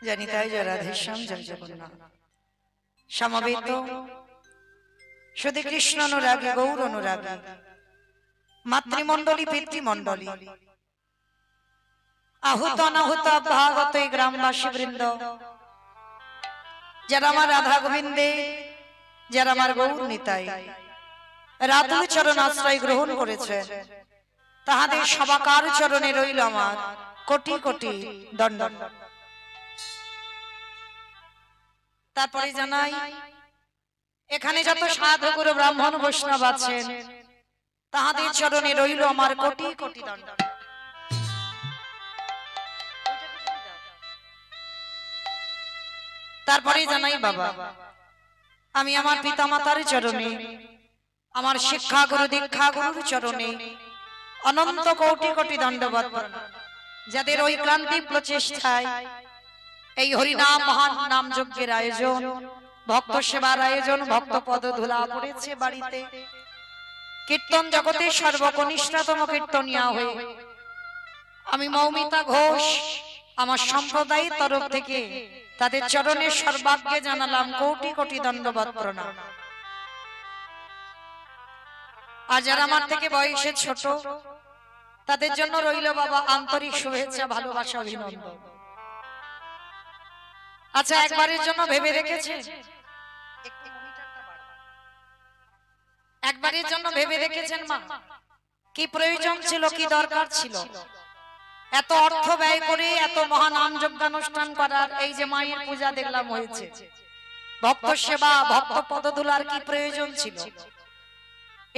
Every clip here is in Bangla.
জানি তাই জয় রাধেশ্যাম জয় জগন্নাথ। সমবেত শুধু কৃষ্ণ অনুরাগী গৌর অনুরাগী মাতৃমণ্ডলী পিতৃমণ্ডলী আহুত অনাহুত ভাগত এই গ্রামবাসী বৃন্দ, যারা আমার রাধা গোবিন্দে, যারা আমার গৌর নিতাই রাধুর চরণ আশ্রয় গ্রহণ করেছে, তাহাদের সবাকার চরণে রইল আমার কোটি কোটি দণ্ডন। তারপরে জানাই, এখানে যত সাধু গুরু ব্রাহ্মণ বৈষ্ণব আছেন, তাহাদের চরণে রইল আমার কোটি কোটি দণ্ডন। তারপরে জানাই বাবা, আমি আমার পিতামাতার চরণে, আমার শিক্ষা গুরু দীক্ষা গুরুর চরণে অনন্ত কোটি কোটি দণ্ডবত প্রণাম। যাদের ওই ক্রান্তি প্রচেষ্টায় এই হরিনাম মহান নাম যজ্ঞের আয়োজন, ভক্ত সেবার আয়োজন, ভক্ত পদ ধুলা পড়েছে বাড়িতে, কীর্তন জগতের সর্বকনিষ্ঠতম কীর্তনিয়া হয়ে আমি মৌমিতা ঘোষ আমার সম্প্রদায়ের তরফ থেকে তাদের চরণে সর্বাগ্যে জানালাম কোটি কোটি দণ্ডবত প্রণাম। আর যারা আমার থেকে বয়সে ছোট, তাদের জন্য রইল বাবা আন্তরিক শুভেচ্ছা, ভালোবাসা, অভিনন্দন। আচ্ছা, একবারের জন্য ভেবে রেখেছে, একবারের জন্য ভেবে রেখেছেন মা কি প্রয়োজন ছিল, কি দরকার ছিল এত অর্থ ব্যয় করে এত মহানাম যজ্ঞানুষ্ঠান করার? এই যে মায়ের পূজা দেখলাম হয়েছে, ভক্ত সেবা, ভক্ত পদধূলার কি প্রয়োজন ছিল?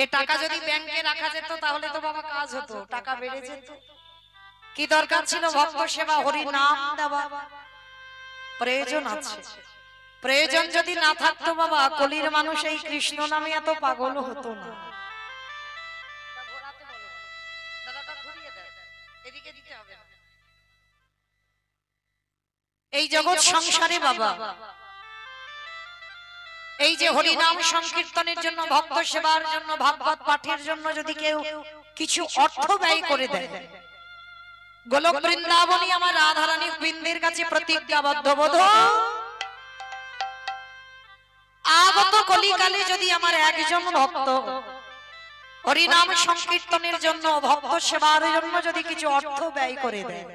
এ টাকা যদি ব্যাংকে রাখা যেত তাহলে তো বাবা কাজ হতো, টাকা বেড়ে যেত। কি দরকার ছিল ভক্ত সেবা, হরি নাম দেওয়া? প্রয়োজন আছে। প্রয়োজন যদি না থাকতো বাবা, কলির মানুষ এই কৃষ্ণ নামে এত পাগল হতো না। এই জগৎ সংসারে বাবা, এই যে হরিনাম সংকীর্তনের জন্য, ভক্ত সেবার জন্য, ভাগবত পাঠের জন্য যদি কেউ কিছু অর্থ ব্যয় করে দেয়, গোলক বৃন্দাবনী আমার রাধারানী বৃন্দের কাছে প্রতিজ্ঞাবদ্ধ বোধ, আগত কলিকালে যদি আমার একজন ভক্ত হরিনাম সংকীর্তনের জন্য, ভক্ত সেবার জন্য যদি কিছু অর্থ ব্যয় করে দেয়,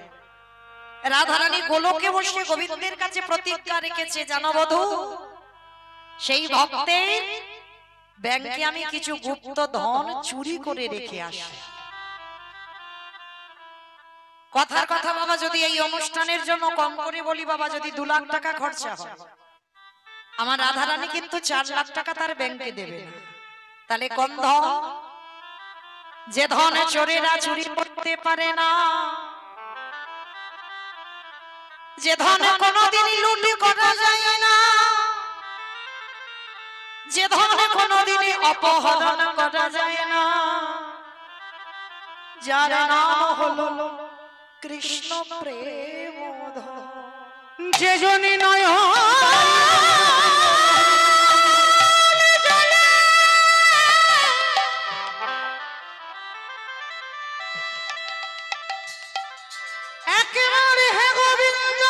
রাধারানী গোলকে বসে গোবিন্দের কাছে প্রতিজ্ঞা রেখেছে, জানো বধূ, সেই ভক্তের ব্যাংকে আমি কিছু গুপ্ত ধন চুরি করে রেখে আসি। কথার কথা বাবা, যদি এই অনুষ্ঠানের জন্য কম করে বলি বাবা, যদি 2 লাখ টাকা খরচা হয়, আমার রাধারানী কিন্তু 4 লাখ টাকা তার ব্যাংকে দেবে না। তাহলে কোন ধন? যে ধন চোরেরা চুরি করতে পারে না, যে ধন কোনোদিন লুটি করা যায় না, যে ধন কোনোদিন অপহরণ করা যায় না, যার নাম হলো কৃষ্ণ প্রেম ধন। যে জনি নয় একেবারে হে গোবিন্দ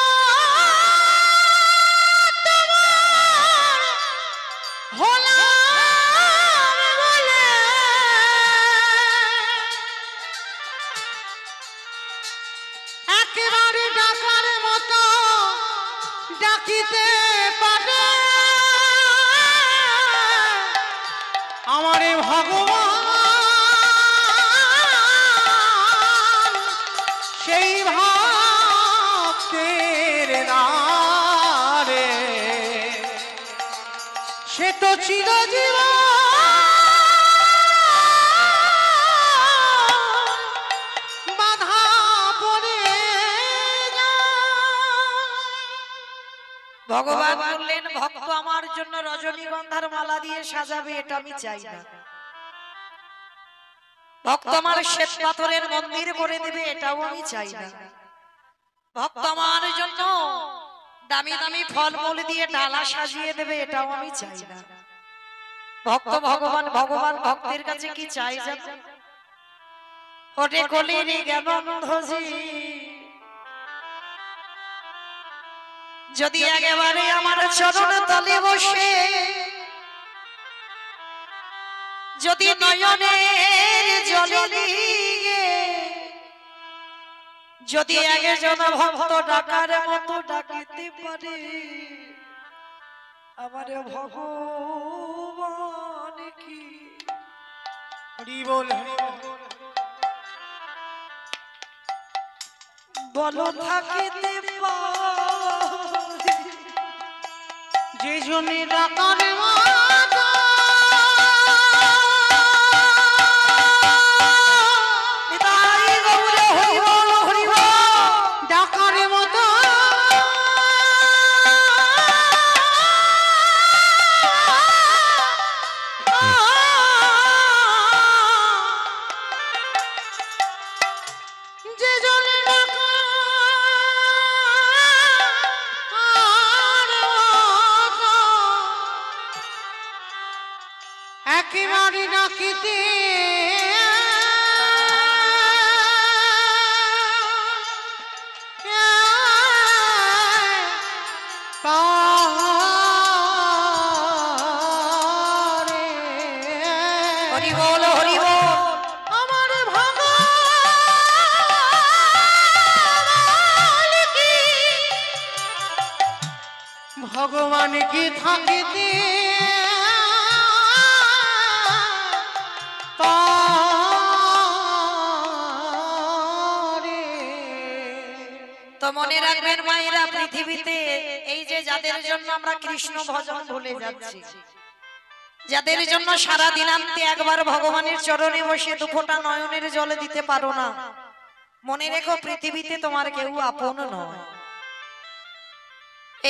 একেবারে ডাকার মতো ডাকিতে পারে আমারে ভগবান, সেই ভক্তের নারে সে তো চিরজীবন ভগবান বললেন, ভক্ত আমার জন্য রজনীগন্ধার মালা দিয়ে সাজাবে, এটা আমি চাই না। ভক্ত আমার শ্বেত পাথরের মন্দির করে দেবে, এটাও আমি চাই না। ভক্ত আমার জন্য দামি দামি ফলমূল দিয়ে ডালা সাজিয়ে দেবে, এটাও আমি চাই না। ভক্ত ভগবান, ভগবান ভক্তের কাছে কি চাই জানেন? ওরে কলির জ্ঞানন্ধজি যদি একেবারে আমার চরণ তলে বসে যদি নয়নের জলে দিয়ে যদি একজন ভক্ত ডাকার মতো ডাকিতে পারে আমার ভগবান কি হরি বল বলো থাকিতে পারে যে জনে ডাকার মতো একেবারে ডাকিতে হরি বল হরি বল আমার ভগবান কি থাকিতে তো মনে রাখবেন মায়েরা পৃথিবীতে এই যে যাদের জন্য আমরা কৃষ্ণ ভজন ভুলে যাচ্ছি যাদের জন্য সারা দিনান্তে একবার ভগবানের চরণে বসে দুফোঁটা নয়নের জলে দিতে পারো না মনে রেখো পৃথিবীতে তোমার কেউ আপন নয়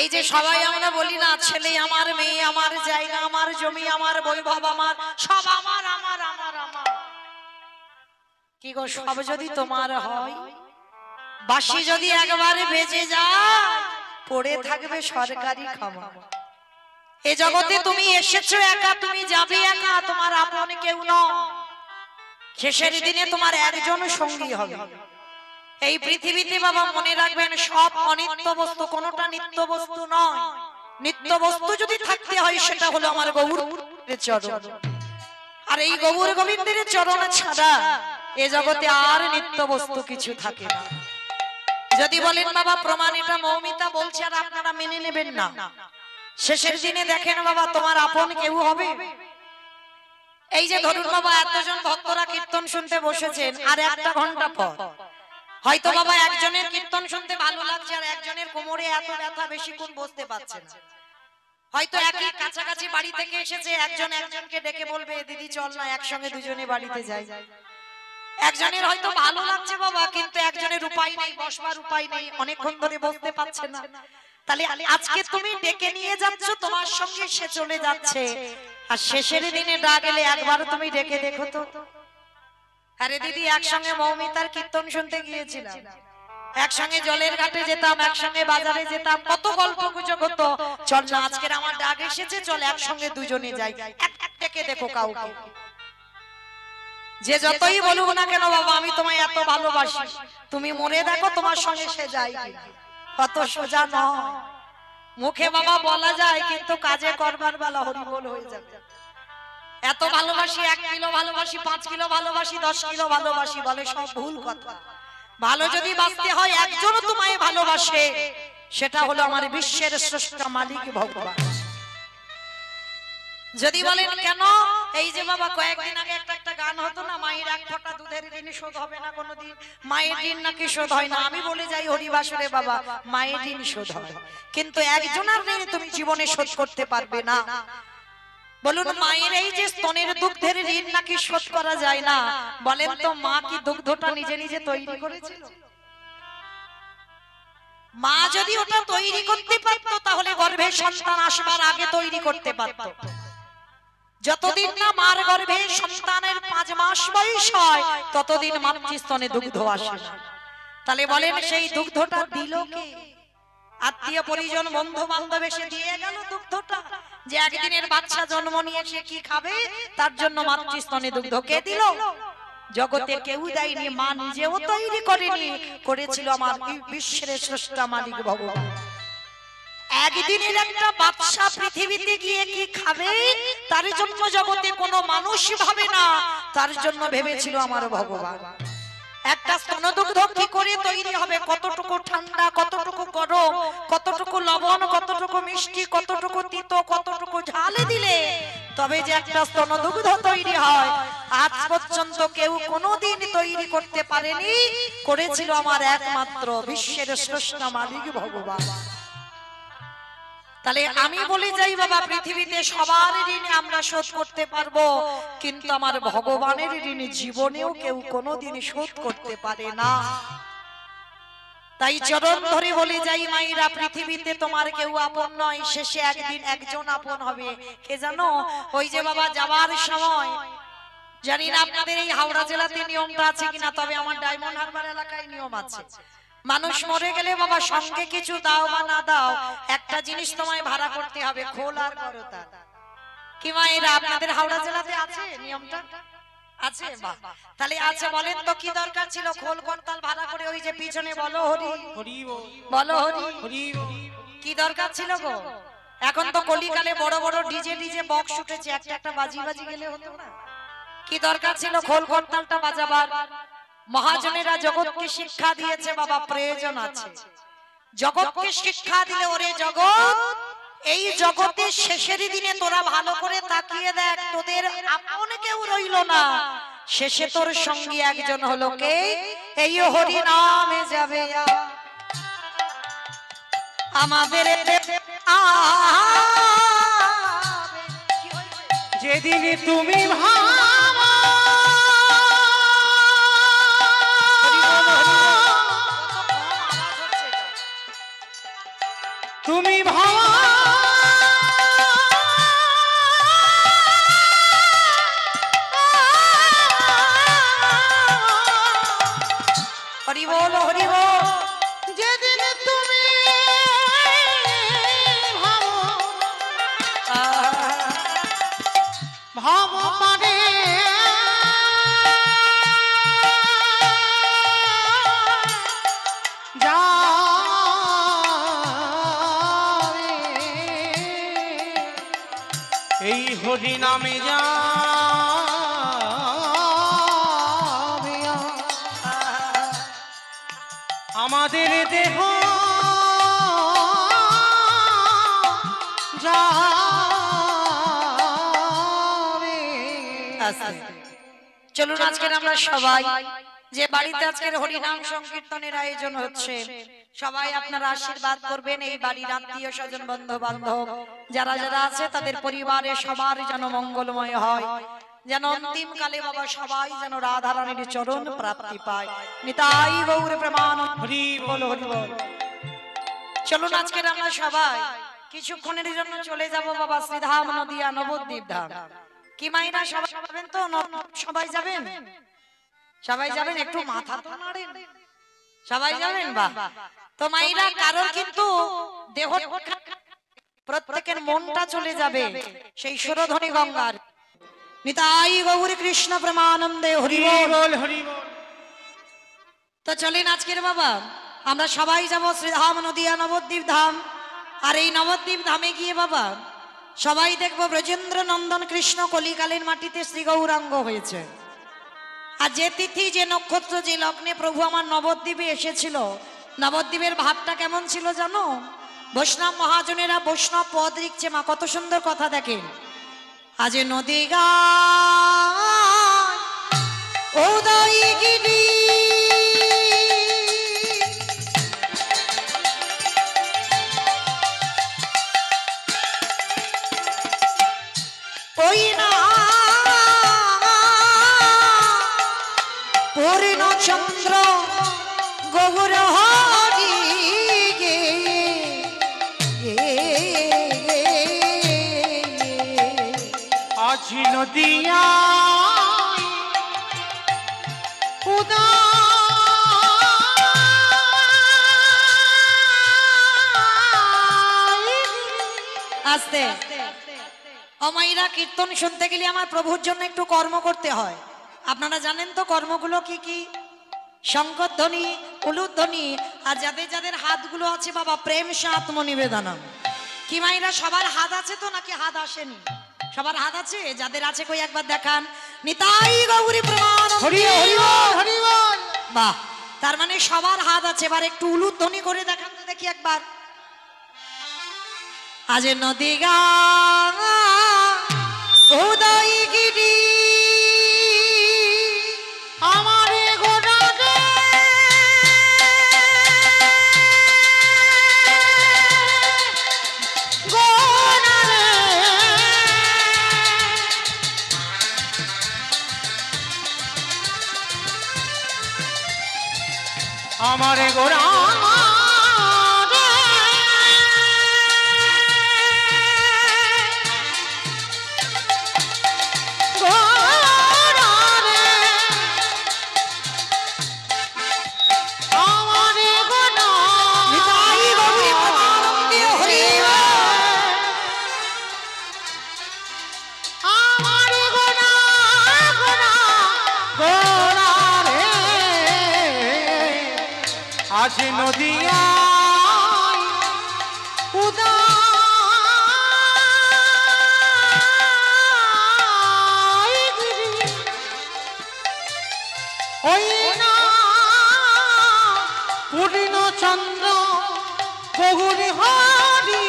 এই যে সবাই আমরা বলি না ছেলে আমার মেয়ে আমার জায়গা আমার জমি আমার বৈভব আমার সব আমার আমার আমার আমার কি গো সব যদি তোমার হয় বাঁশি যদি একবারে বেজে যায় পড়ে থাকবে সরকারি ক্ষমা এই জগতে তুমি এসেছো একা তুমি যাবে একা তোমার আপন কেউ নয় শেষের দিনে তোমার একজন সঙ্গী হবে এই পৃথিবীতে বাবা মনে রাখবেন সব অনিত্য বস্তু কোনটা নিত্য বস্তু নয় নিত্য বস্তু যদি থাকতে হয় সেটা হলো আমার গৌরের চরণ আর এই গৌর গোবিন্দের চরণ ছাড়া এই জগতে আর নিত্য বস্তু কিছু থাকে না যদি বলেন বাবা প্রমাণ এটা মৌমিতা বলছে আর আপনারা মেনে নেবেন না শেষের দিনে দেখেন বাবা তোমার আপন কেউ হবে এই যে ধরুন বাবা এতজন ভক্তরা কীর্তন শুনতে বসেছেন আর একটা ঘন্টা পর হয়তো বাবা একজনের কীর্তন শুনতে ভালো লাগছে আর একজনের কোমরে এত ব্যথা বেশিক্ষণ বসতে পারছে না হয়তো একই কাছাকাছি বাড়ি থেকে এসেছে একজন একজনকে ডেকে বলবে দিদি চল না একসঙ্গে দুজনে বাড়িতে যাই একজনের হয়তো ভালো লাগছে বাবা কিন্তু একজনের উপায় নেই বসবার উপায় নেই অনেকক্ষণ ধরে বসতে পারছে না তাহলে আজকে তুমি ডেকে নিয়ে যাচ্ছ তোমার সঙ্গে সে চলে যাচ্ছে আর শেষের দিনে ডাক এলে একবার তুমি ডেকে দেখো তো আরে দিদি একসঙ্গে মৌমিতার কীর্তন শুনতে গিয়েছিলাম একসঙ্গে জলের ঘাটে যেতাম একসঙ্গে বাজারে যেতাম কত গল্প গুজব হতো চল না আজকের আমার ডাক এসেছে চল একসঙ্গে দুজনে যাই এক ডেকে দেখো কাউকে যে যতই বলুক না কেন বাবা আমি তোমায় এত ভালোবাসি তুমি মরে দেখো তোমার সঙ্গে সে যায় কত সোজা নয় মুখে বাবা বলা যায় কিন্তু কাজে করবার বেলা হরিবোল হয়ে যাবে এত ভালোবাসি 1 কিলো ভালোবাসি 5 কিলো ভালোবাসি 10 কিলো ভালোবাসি বলে সব ভুল কথা ভালো যদি বাঁচতে হয় একজন তোমায় ভালোবাসে সেটা হলো আমার বিশ্বের স্রষ্টা মালিক ভগবান যদি বলেন কেন এই যে বাবা কয়েকদিন আগে একটা গান হতো না মায়ের এক ফোঁটা দুধের ঋণ শোধ হবে না কোনোদিন মায়ের ঋণ নাকি শোধ হয় না আমি বলে যাই হরিবাসরে বাবা মায়ের ঋণ শোধ হয় কিন্তু একজনের ঋণ তুমি জীবনে শোধ করতে পারবে না বলুন মায়ের এই যে স্তনের দুগ্ধের ঋণ নাকি শোধ করা যায় না বলেন তো মা কি দুগ্ধটা নিজে নিজে তৈরি করেছিল মা যদি ওটা তৈরি করতে পারতো তাহলে গর্ভে সন্তান আসবার আগে তৈরি করতে পারতো যতদিন না মার গর্ভে সন্তানের 5 মাস বয়স হয় ততদিন মাতৃস্তনে দুগ্ধ আসে না তাহলে বলেন সেই দুগ্ধটা দিল কে আত্মীয় পরিজন বন্ধু বান্ধব এসে দিয়ে গেল দুগ্ধটা যে একদিনের বাচ্চা জন্ম নিয়ে সে কি খাবে তার জন্য মাতৃস্তনে দুগ্ধ কে দিল জগতে কেউ দেয়নি মা নিজেও তৈরি করেনি করেছিল আমার বিশ্বের স্রষ্টা মালিক ভগবান একদিনের একটা বাদশা পৃথিবীতে গিয়ে কি খাবে তার জন্য জগতে কোনো মানুষ ভাবে না, তার জন্য ভেবেছিল আমার ভগবান। একটা স্তনদুগ্ধ কি করে তৈরি হবে, কতটুকু ঠান্ডা, কতটুকু গরম, কতটুকু লবণ, কতটুকু মিষ্টি, কতটুকু তিতো, কতটুকু ঝাল দিলে তবে যে একটা স্তনদুগ্ধ তৈরি হয়, আজ পর্যন্ত কেউ কোনোদিন তৈরি করতে পারেনি। করেছিল আমার একমাত্র বিশ্বের স্রষ্টা মালিক ভগবান। তাহলে আমি বলে যাই বাবা, পৃথিবীতে সবার ঋণ আমরা শোধ করতে পারবো, কিন্তু আমার ভগবানের ঋণ জীবনেও কেউ কোনোদিন শোধ করতে পারে না। তাই চরণ ধরে বলে যাই মাইরা, পৃথিবীতে তোমার কেউ আপন নয়, শেষে একদিন একজন আপন হবে। কে জানো? ওই যে বাবা যাবার সময়, জানি না আপনাদের এই হাওড়া জেলাতে নিয়মটা আছে কিনা, তবে আমার ডায়মন্ড হারবার এলাকায় নিয়ম আছে। মানুষ মরে গেলে বাবা সঙ্গে কিছু দাও বা না দাও, একটা জিনিস তোমায় ভাড়া করতে হবে, খোল আর করতা। কি মায়েরা আপনাদের হাওড়া জেলাতে আছে নিয়মটা? আছে? বাহ, তাহলে আছে। বলেন তো কি দরকার ছিল খোল করতাল ভাড়া করে ওই যে পিছনে বলো হরি বলো হরি, কি দরকার ছিল গো? এখন তো কলিকালে বড় বড় ডিজে বক্স উঠেছে, একটা একটা বাজি গেলে হতো না? কি দরকার ছিল খোল করতালটা বাজাবার? মহাজনেরা জগৎকে শিক্ষা দিয়েছে বাবা, প্রয়োজন আছে। জগৎকে শিক্ষা দিলে, ওরে জগৎ, এই জগতের শেষের দিনে তোরা ভালো করে তাকিয়ে দেখ, তোদের আপন কেউ রইল না, শেষে তোর সঙ্গী একজন হলো কে? এই হরি নামে যাবে আমাদের যেদিন তুমি ভাবা তুমি ভাবা হরি বল হরি বল, যেদিন তুমি ভাব মানে এই হরি নামে যা আমাদের দেহ চলুন আজকের আমরা সবাই, যে বাড়িতে আজকের হরিনাম সংকীর্তনের আয়োজন হচ্ছে, সবাই আপনারা আশীর্বাদ করবেন। এই বাড়ির আত্মীয় স্বজন বন্ধু বান্ধব যারা যারা আছে তাদের পরিবারে সবার যেন মঙ্গলময় হয়, যেন অন্তিম কালে বাবা সবাই যেন রাধা রানীর চরণ প্রাপ্তি পায়। নিতাই গৌর প্রেমানন্দ, হরি বল হরি বল। চলুন আজকের আমরা সবাই কিছুক্ষণের জন্য চলে যাব বাবা শ্রীধাম নদিয়া নবদ্বীপ ধাম। কি মাইরা সবাই যাবেন তো? সবাই যাবেন? সবাই যাবেন? একটু মাথা তো নাড়েন। সবাই যাবেন? বাহ। তো মাইরা কারোর কিন্তু দেহ, প্রত্যেকের মনটা চলে যাবে সেই সুরধ্বনি গঙ্গার। নিতাই গৌর কৃষ্ণ প্রেমানন্দে হরি বল হরি বল। তো চলেন আজকের বাবা আমরা সবাই যাব শ্রীধাম নদিয়া নবদ্বীপ ধাম। আর এই নবদ্বীপ ধামে গিয়ে বাবা সবাই দেখবো ব্রজেন্দ্র নন্দন কৃষ্ণ কলিকালের মাটিতে শ্রী গৌরাঙ্গ হয়েছে। আর যে তিথি, যে নক্ষত্র, যে লগ্নে প্রভু আমার নবদ্বীপে এসেছিল, নবদ্বীপের ভাবটা কেমন ছিল জানো? বৈষ্ণব মহাজনেরা বৈষ্ণব পদ লিখছে মা, কত সুন্দর কথা দেখেন। আজ নদী গায় উদয়গিরি ওই না পূর্ণচন্দ্র গৌর হরি গে আজ নদিয়া আস্তে অমাইরা কীর্তন শুনতে গেলে আমার প্রভুর জন্য একটু কর্ম করতে হয়। আপনারা জানেন তো কর্মগুলো কি কি? শঙ্করধ্বনি, উলুধ্বনি, আর যাদের যাদের হাতগুলো আছে বাবা প্রেম সে আত্মনিবেদনম, কি মাইরা সবার হাত আছে তো নাকি হাত আসেনি? সবার হাত আছে? যাদের আছে কই একবার দেখান। নিতাই গৌরী প্রমাণ। হরি হরি বল, হরি বল। বাহ, তার মানে সবার হাত আছে। এবার একটু উলুধ্বনি করে দেখান তো দেখি একবার। আজ নদী গা উদয়গিরি আমারে গোড়াতে গোড়ারে আমারে গোড়া নিতাই গৌরী প্রমানন্দে হরি আজ নদিয়া ওই না পূর্ণ চন্দ্র গৌরী হরি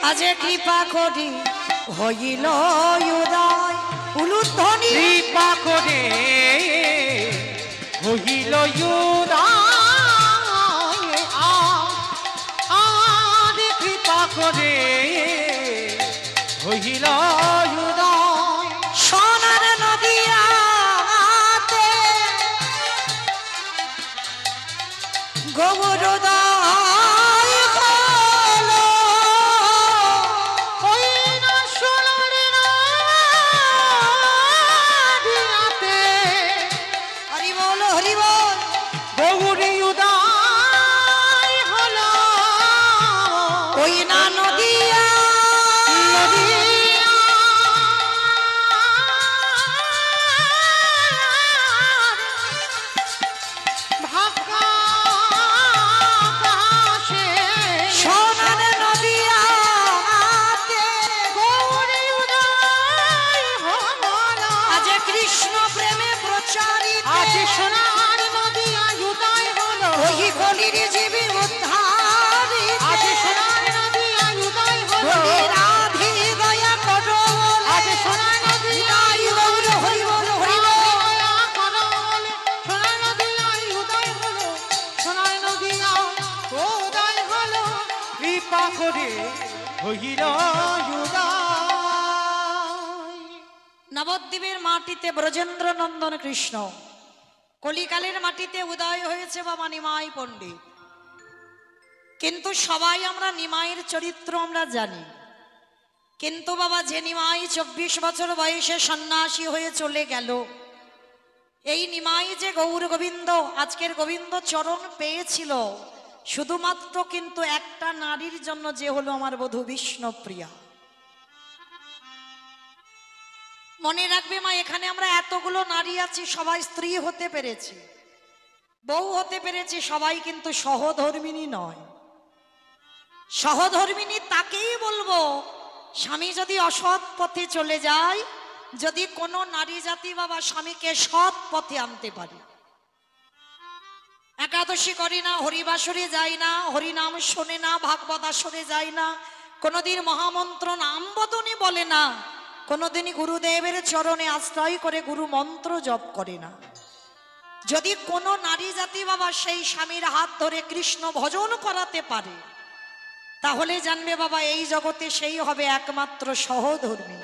আজ কৃপা করি হইল উদয়। উলুধ্বনি কৃপা করে হইল আর কৃপা করে হইল সোনার নদিয়াতে গৌরোদয় হলো। ওই না সোনার নদিয়াতে হরি বল, হরি বল। গৌরী উদয় হলো। ওই না নদিয়া সোনার নদিয়াতে আজ কৃষ্ণ প্রেমে প্রচারিত ওই কলির জীবী উদ্ধারিত বলি রাধে দয়া করো বলে। নিতাই গৌর হরি বল, হরি বল। কৃপা করে হইল নবদ্বীপের মাটিতে ব্রজেন্দ্র নন্দন কৃষ্ণ, কলিকালের মাটিতে উদয় হয়েছে বাবা নিমাই পণ্ডিত। কিন্তু সবাই আমরা নিমাইয়ের চরিত্র আমরা জানি, কিন্তু বাবা যে নিমাই 24 বছর বয়সে সন্ন্যাসী হয়ে চলে গেল, এই নিমাই যে গৌর গোবিন্দ আজকের গোবিন্দ চরণ পেয়েছিল শুধুমাত্র কিন্তু একটা নারীর জন্য, যে হলো আমার বধূ বিষ্ণুপ্রিয়া। মনে রাখবে মা, এখানে আমরা এতগুলো নারী আছি, সবাই স্ত্রী হতে পেরেছি, বউ হতে পেরেছি, সবাই কিন্তু সহধর্মিণী নয়। সহধর্মিণী তাকেই বলবো স্বামী যদি অসৎ পথে চলে যায়, যদি কোনো নারী জাতি বাবা স্বামীকে সৎ পথে আনতে পারে। একাদশী করি না, হরিবাসরে যাই না, হরিনাম শোনে না, ভাগবত আসরে যায় না, কোনোদিন মহামন্ত্র নাম বদনে বলে না, কোনোদিনই গুরুদেবের চরণে আশ্রয় করে গুরু মন্ত্র জপ করে না। যদি কোনো নারী জাতি বাবা সেই স্বামীর হাত ধরে কৃষ্ণ ভজন করাতে পারে, তাহলে জানবে বাবা এই জগতে সেই হবে একমাত্র সহধর্মী।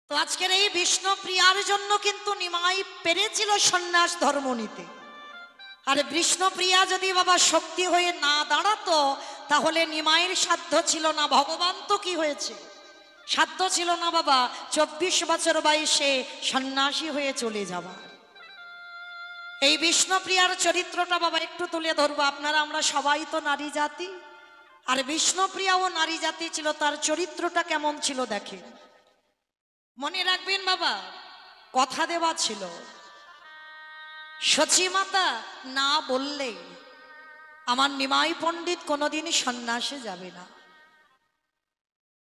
তো আজকের এই বিষ্ণুপ্রিয়ার জন্য কিন্তু নিমাই পেরেছিল সন্ন্যাস ধর্ম নিতে। আর বিষ্ণুপ্রিয়া যদি বাবা শক্তি হয়ে না দাঁড়াতো, তাহলে নিমাইয়ের সাধ্য ছিল না। ভগবান তো কি হয়েছে, সাধ্য ছিল না বাবা 24 বছর বয়সে সন্ন্যাসী হয়ে চলে যাওয়া। এই বিষ্ণুপ্রিয়ার চরিত্রটা বাবা একটু তুলে ধরবো। আপনারা আমরা সবাই তো নারী জাতি, আর বিষ্ণুপ্রিয়াও নারী জাতি ছিল। তার চরিত্রটা কেমন ছিল দেখে, মনে রাখবেন বাবা, কথা দেওয়া ছিল সচী মাতা না বললে আমার নিমাই পণ্ডিত কোনোদিন সন্ন্যাসে যাবে না।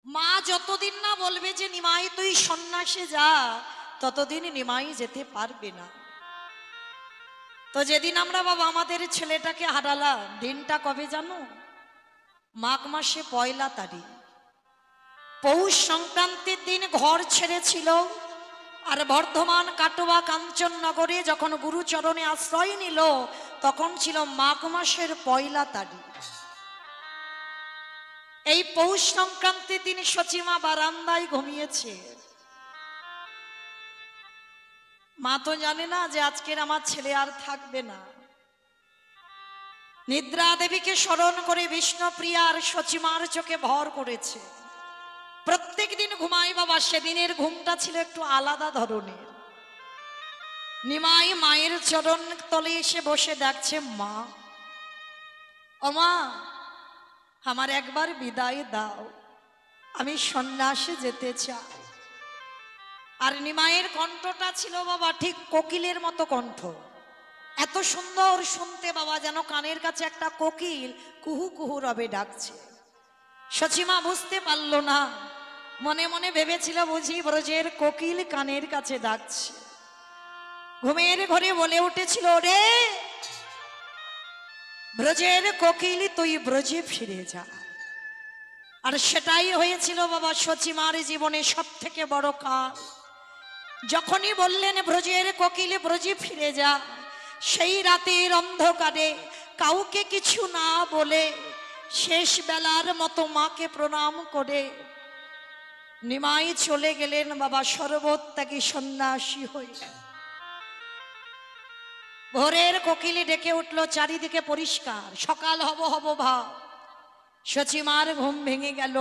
মা যতদিন না বলবে যে নিমাই তুই সন্ন্যাসে যা, ততদিন নিমাই যেতে পারবে না। তো যেদিন আমরা বাবা আমাদের ছেলেটাকে হারালাম, দিনটা কবে জানো? মাঘ মাসে 1 তারিখ, পৌষ সংক্রান্তির দিন ঘর ছেড়েছিল। আর বর্ধমান কাটোয়া কাঞ্চননগরে যখন গুরুচরণে আশ্রয় নিল, তখন ছিল মাঘ মাসের 1 তারিখ। এই পৌষ সংক্রান্তির দিন সচিমা বারান্দায় ঘুমিয়েছে। মা তো জানে না যে আজকের আমার ছেলে আর থাকবে না। নিদ্রা দেবীকে স্মরণ করে বিষ্ণুপ্রিয়া আর সচিমার চোখে ভর করেছে। প্রত্যেক দিন ঘুমাই বাবা, সেদিনের ঘুমটা ছিল একটু আলাদা ধরনের। নিমাই মায়ের চরণ তলে এসে বসে দেখছে, মা ও মা, আমার একবার বিদায় দাও, আমি সন্ন্যাসে যেতে চাই। আর নিমাইয়ের কণ্ঠটা ছিল বাবা ঠিক কোকিলের মতো কণ্ঠ, এত সুন্দর শুনতে বাবা, যেন কানের কাছে একটা কোকিল কুহু কুহু রবে ডাকছে। সচিমা বুঝতে পারল না, মনে মনে ভেবেছিল বুঝি ব্রজের কোকিল কানের কাছে ডাকছে। ঘুমের ঘরে বলে উঠেছিল, রে ব্রজের কোকিল তুই ব্রজে ফিরে যা। আর সেটাই হয়েছিল বাবা সচিমার জীবনে সব থেকে বড় কাল। যখনই বললেন ব্রজের কোকিল ব্রজে ফিরে যা, সেই রাতের অন্ধকারে কাউকে কিছু না বলে শেষ বেলার মতো মাকে প্রণাম করে নিমাই চলে গেলেন বাবা সর্বত্যাগী সন্ন্যাসী হয়ে। ভোরের কোকিলি ডেকে উঠলো, চারিদিকে পরিষ্কার, সকাল হব হব ভাব। সচিমার ঘুম ভেঙে গেল।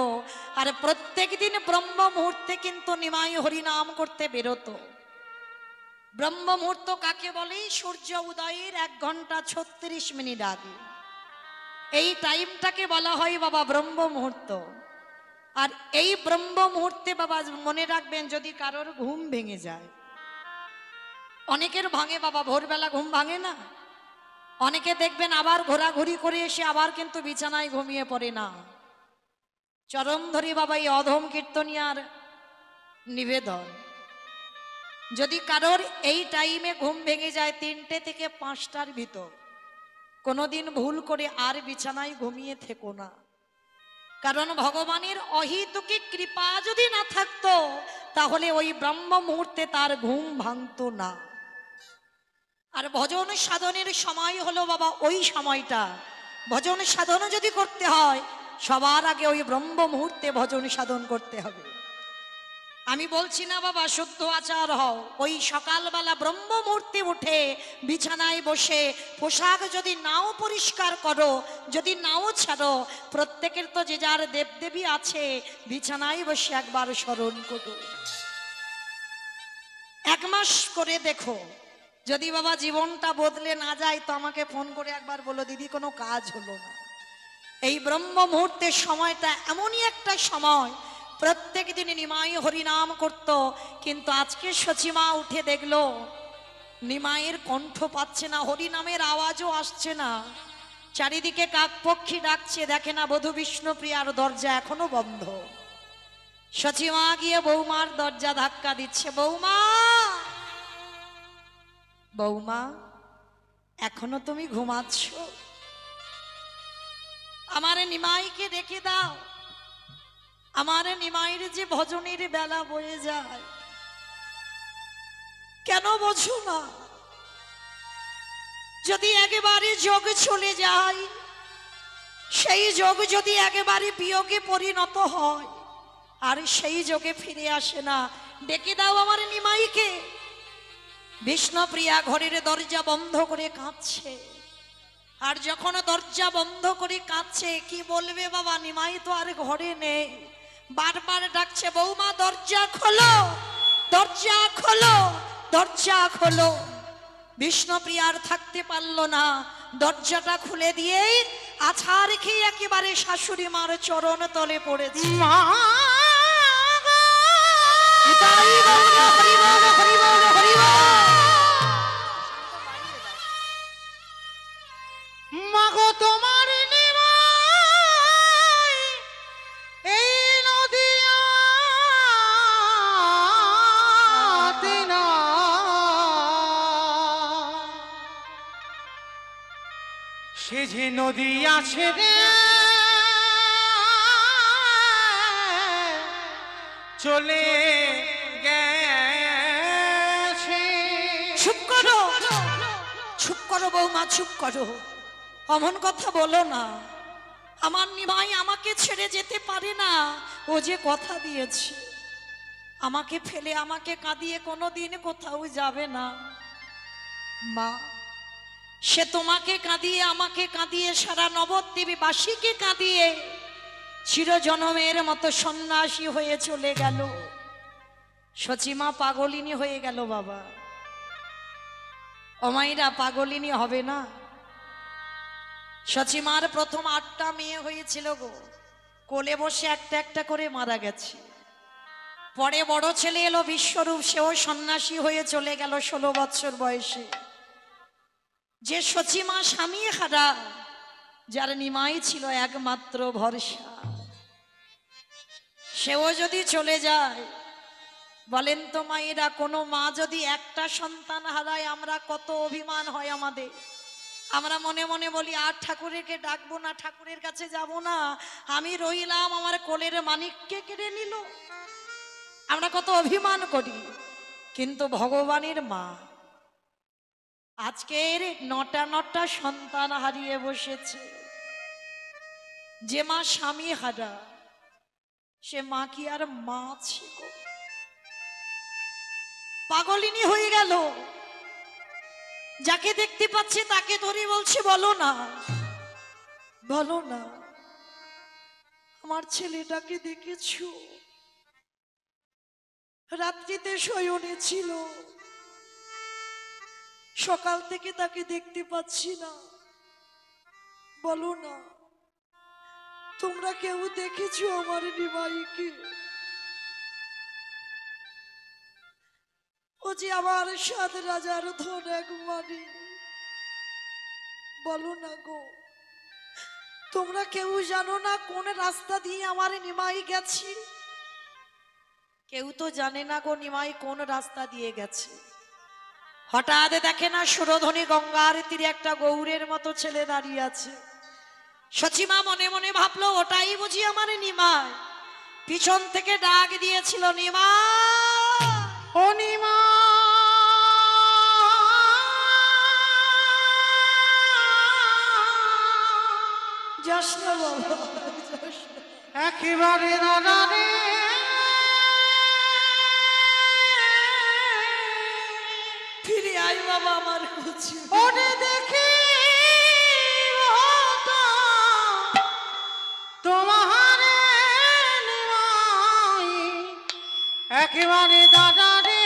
আর প্রত্যেক দিন ব্রহ্ম মুহূর্তে কিন্তু নিমাই হরিনাম করতে বেরোতো। ব্রহ্ম মুহূর্ত কাকে বলে? সূর্য উদয়ের 1 ঘন্টা 36 মিনিট আগে এই টাইমটাকে বলা হয় বাবা ব্রহ্ম মুহূর্ত। আর এই ব্রহ্ম মুহূর্তে বাবা মনে রাখবেন, যদি কারোর ঘুম ভেঙে যায়, অনেকের ভাঙে বাবা, ভোরবেলা ঘুম ভাঙে না। অনেকে দেখবেন আবার ঘোরাঘুরি করে এসে আবার কিন্তু বিছানায় ঘুমিয়ে পড়ে না। চরম ধরি বাবা এই অধম কীর্তনিয়ার নিবেদন, যদি কারোর এই টাইমে ঘুম ভেঙে যায় 3টে থেকে 5টার ভিতর, কোনোদিন ভুল করে আর বিছানায় ঘুমিয়ে থেকো না। কারণ ভগবানের অহেতুকী কৃপা যদি না থাকতো, তাহলে ওই ব্রহ্ম মুহূর্তে তার ঘুম ভাঙতো না। আর ভজন সাধনের সময় হলো বাবা ওই সময়টা। ভজন সাধন যদি করতে হয়, সবার আগে ওই ব্রহ্ম মুহূর্তে ভজন সাধন করতে হবে। আমি বলছি না বাবা শুদ্ধ আচার হও, ওই সকালবেলা ব্রহ্ম মুহূর্তে উঠে বিছানায় বসে পোশাক যদি নাও পরিষ্কার করো, যদি নাও ছাড়ো, প্রত্যেকের তো যে যার দেবদেবী আছে, বিছানায় বসে একবার স্মরণ করো। 1 মাস করে দেখো, যদি বাবা জীবনটা বদলে না যায় তো আমাকে ফোন করে একবার বলো, দিদি কোনো কাজ হলো না। এই ব্রহ্ম মুহূর্তের সময়টা এমনই একটা সময়, প্রত্যেক দিন নিমাই হরিনাম করত। কিন্তু আজকে সচিমা উঠে দেখলো নিমাইয়ের কণ্ঠ পাচ্ছে না, হরিনামের আওয়াজও আসছে না। চারিদিকে কাক পক্ষী ডাকছে, দেখে না বধূ বিষ্ণুপ্রিয়ার দরজা এখনো বন্ধ। সচিমা গিয়ে বৌমার দরজা ধাক্কা দিচ্ছে, বৌমা বৌমা এখনো তুমি ঘুমাচ্ছ? আমার নিমাইকে ডেকে দাও, আমার নিমাইয়ের যে ভজনের বেলা বয়ে যায়, কেন বোঝো না? যদি একেবারে যোগ চলে যায়, সেই যোগ যদি একেবারে বিয়োগে পরিণত হয়, আর সেই যোগে ফিরে আসে না, ডেকে দাও আমার নিমাইকে। বিষ্ণুপ্রিয়া ঘরের দরজা বন্ধ করে কাঁদছে। আর যখন দরজা বন্ধ করে কাঁদছে, কি বলবে বাবা, নিমাই তো আর ঘরে নেই। বারবার ডাকছে, বৌমা দরজা খোলো, দরজা খোলো, দরজা খোলো। বিষ্ণুপ্রিয়ার থাকতে পারলো না, দরজাটা খুলে দিয়ে আছাড় খেয়ে একেবারে শাশুড়ি মার চরণ তলে পড়েছে। মা মাগো তোমার যে নদী আছে রে চলে গেছে। চুপ করো, চুপ করো বৌমা, চুপ করো, অমন কথা বলো না। আমার নিমাই আমাকে ছেড়ে যেতে পারে না। ও যে কথা দিয়েছে আমাকে ফেলে আমাকে কাঁদিয়ে কোনোদিন কোথাও যাবে না। মা, সে তোমাকে কাঁদিয়ে আমাকে কাঁদিয়ে সারা নবদ্বীপবাসীকে কাঁদিয়ে চিরজনমের মতো সন্ন্যাসী হয়ে চলে গেল। সচিমা পাগলিনী হয়ে গেল বাবা। অমাইরা পাগলিনী হবে না? সচিমার প্রথম 8টা মেয়ে হয়েছিল গো, কোলে বসে একটা একটা করে মারা গেছে। পরে বড় ছেলে এলো বিশ্বরূপ, সেও সন্ন্যাসী হয়ে চলে গেল 16 বছর বয়সে। যে সচিমা স্বামী হারা, যার নিমাই ছিল একমাত্র ভরসা, সেও যদি চলে যায়, বলেন তো মায়েরা, কোনো মা যদি একটা সন্তান হারায় আমরা কত অভিমান হয় আমাদের। আমরা মনে মনে বলি আর ঠাকুরকে ডাকবো না, ঠাকুরের কাছে যাব না, আমি রইলাম, আমার কোলের মানিককে কেড়ে নিল। আমরা কত অভিমান করি। কিন্তু ভগবানের মা আজকের 9টা সন্তান হারিয়ে বসেছে। যে মা স্বামী হারা, সে মা কি আর মা ছিল? পাগলিনী হয়ে গেল। যাকে দেখতে পাচ্ছে তাকে ধরে বলছে বলো না, বলো না, আমার ছেলেটাকে দেখেছো? রাত্রিতে শয়নে ছিল, সকাল থেকে তাকে দেখতে পাচ্ছি না, বলো না, তোমরা কেউ দেখেছো আমার নিমাইকে? ও যে আমার 7 রাজার ধন এক মানি, বলো না গো, তোমরা কেউ জানো না কোন রাস্তা দিয়ে আমার নিমাই গেছে? কেউ তো জানে না গো নিমাই কোন রাস্তা দিয়ে গেছে। হঠাৎ দেখে না সুরধনী গঙ্গার তীরে একটা গৌরের মতো ছেলে দাঁড়িয়ে আছে। সচিমা মনে মনে ভাবলো ওটাই বুঝি আমার নিমাই। পিছন থেকে ডাক দিয়েছিল, নিমা, ও নিমা, যাস না বাবা, একেবারে দাদা রে, ফিরে আয় বাবা আমার কাছে। ওরে দেখি তোমার নিমাই একেবারে দাদা রে,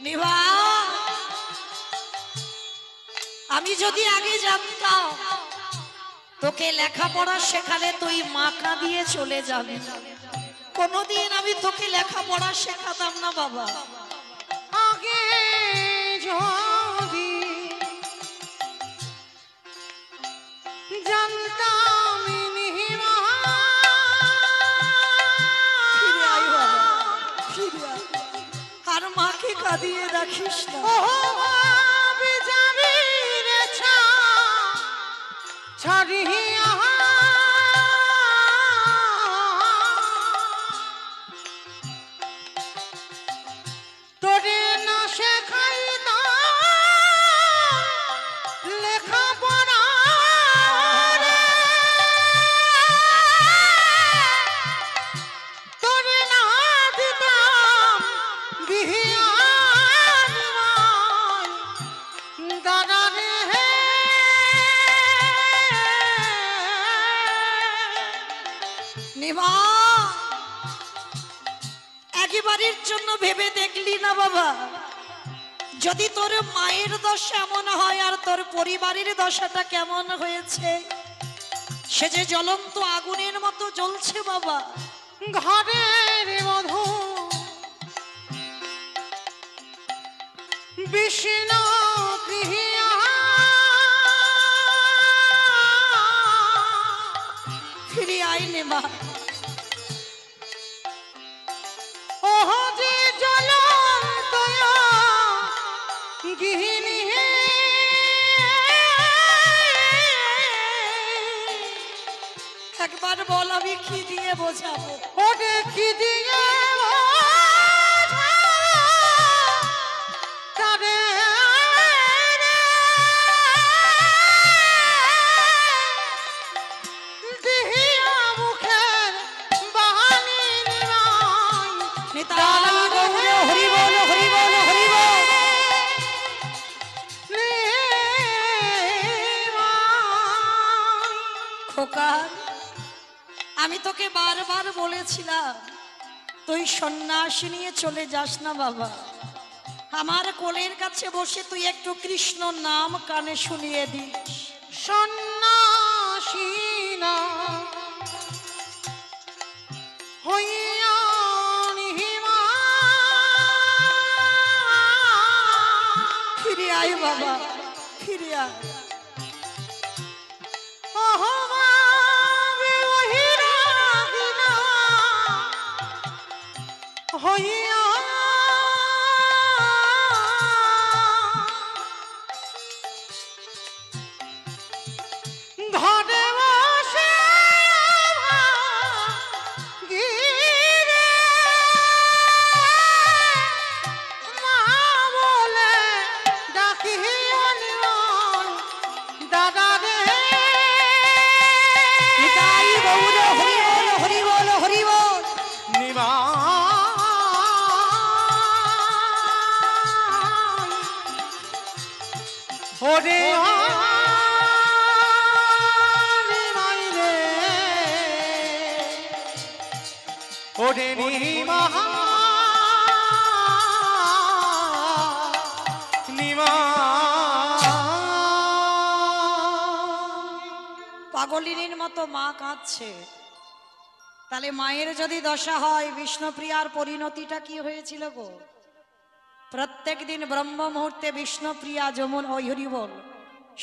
নিভা, আমি যদি আগে জানতাম তোকে লেখাপড়া শেখালে তুই মাকা দিয়ে চলে যাবি, কোনোদিন আমি তোকে লেখাপড়া শেখাতাম না বাবা। আগে যদি জানতাম নিমা, ফিরে আয় বাবা, ফিরে আয়, আর মাকে কাঁদিয়ে রাখিস না। ও আমি যাবি রে ছাড়িয়া, তোরে না শেখাইতাম লেখাপড়া রে, তোরে না দিতাম বিহিয়া দাদা রে, নিভা, একেবারের জন্য ভেবে দেখলি না বাবা? যদি তোর মায়ের দশা এমন হয় আর তোর পরিবারের দশাটা কেমন হয়েছে? সে যে জ্বলন্ত আগুনের মতো জ্বলছে বাবা। ঘরের মধু বিষ্ণু প্রিয়া, ফিরে আয় নেবা। ওহ যে জ্বলন্ত গৃহিণী একবার বল, আমি কি দিয়ে বোঝাবো? ওরে কি দিয়ে তারে দিহিয়া মুখের বাহানি নিমাই নিতাই গৌর হরি বল, হরি বল, হরি বল। খোকা, আমি তোকে বারবার বলেছিলাম তুই সন্ন্যাসী নিয়ে চলে যাস না বাবা। আমার কোলের কাছে বসে তুই একটু কৃষ্ণ নাম কানে শুনিয়ে দিস। সন্ন্যাসী না হইয়া ফিরে আয় বাবা, ফিরে আয়। হইয়া ঘরে বসে গিরে মা বলে ডাকিয়া নিমন দাদা রে নিতাই গৌর হরি বল, হরি বল, হরি বল। নিমা ওরে নিমাই রে ওরে নিমা নিমা পাগলিনীর মতো মা কাঁদছে। তাহলে মায়ের যদি দশা হয়, বিষ্ণুপ্রিয়ার পরিণতিটা কি হয়েছিল গো? প্রত্যেক দিন ব্রহ্ম মুহূর্তে বিষ্ণুপ্রিয়া যমুন ওই হরি বল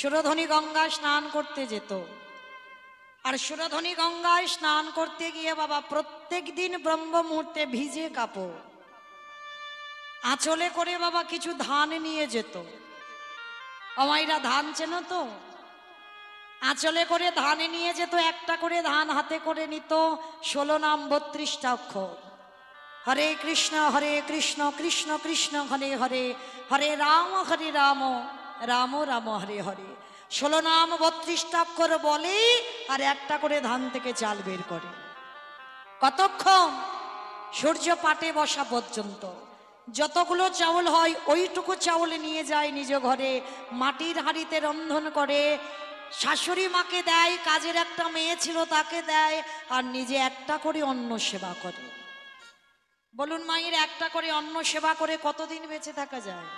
সুরধনী গঙ্গায় স্নান করতে যেত। আর সুরধনী গঙ্গায় স্নান করতে গিয়ে বাবা প্রত্যেক দিন ব্রহ্ম মুহূর্তে ভিজে কাপড় আঁচলে করে বাবা কিছু ধান নিয়ে যেত। আমাইরা ধান চেনো তো? আঁচলে করে ধানে নিয়ে যেত, একটা করে ধান হাতে করে নিত, 16 নাম 32টা অক্ষর। হরে কৃষ্ণ কৃষ্ণ কৃষ্ণ হরে হরে, হরে রাম রাম রাম হরে হরে। 16 নাম 32টা অক্ষর বলে আর একটা করে ধান থেকে চাল বের করে। কতক্ষণ? সূর্য পাটে বসা পর্যন্ত। যতগুলো চাউল হয় ওইটুকু চাউল নিয়ে যায় নিজ ঘরে, মাটির হাঁড়িতে রন্ধন করে শাশুড়ি মাকে দেয়, কাজের একটা মেয়ে ছিল তাকে দেয়, আর নিজে একটা করে অন্ন সেবা করে। বলুন মায়ের একটা করে অন্ন সেবা করে কতদিন বেঁচে থাকা যায়?